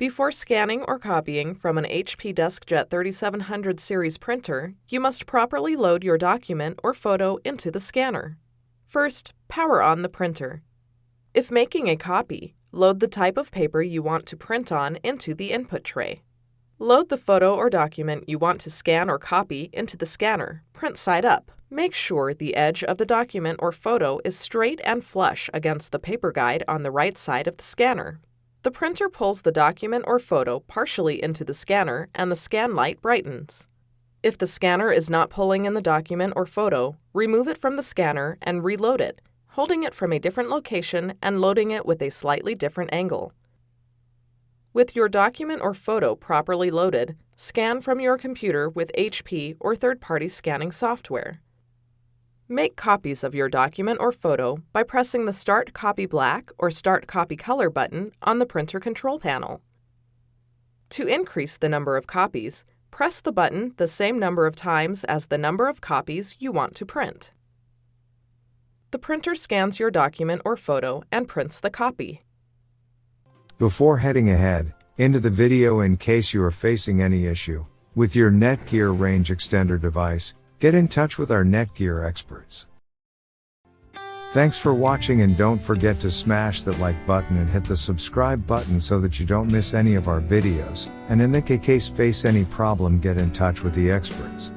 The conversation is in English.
Before scanning or copying from an HP DeskJet 3700 series printer, you must properly load your document or photo into the scanner. First, power on the printer. If making a copy, load the type of paper you want to print on into the input tray. Load the photo or document you want to scan or copy into the scanner, print side up. Make sure the edge of the document or photo is straight and flush against the paper guide on the right side of the scanner. The printer pulls the document or photo partially into the scanner and the scan light brightens. If the scanner is not pulling in the document or photo, remove it from the scanner and reload it, holding it from a different location and loading it with a slightly different angle. With your document or photo properly loaded, scan from your computer with HP or third-party scanning software. Make copies of your document or photo by pressing the Start Copy Black or Start Copy Color button on the printer control panel. To increase the number of copies, press the button the same number of times as the number of copies you want to print. The printer scans your document or photo and prints the copy. Before heading ahead into the video, in case you are facing any issue with your Netgear range extender device, get in touch with our Netgear experts. Thanks for watching, and don't forget to smash that like button and hit the subscribe button so that you don't miss any of our videos, and in the case face any problem, get in touch with the experts.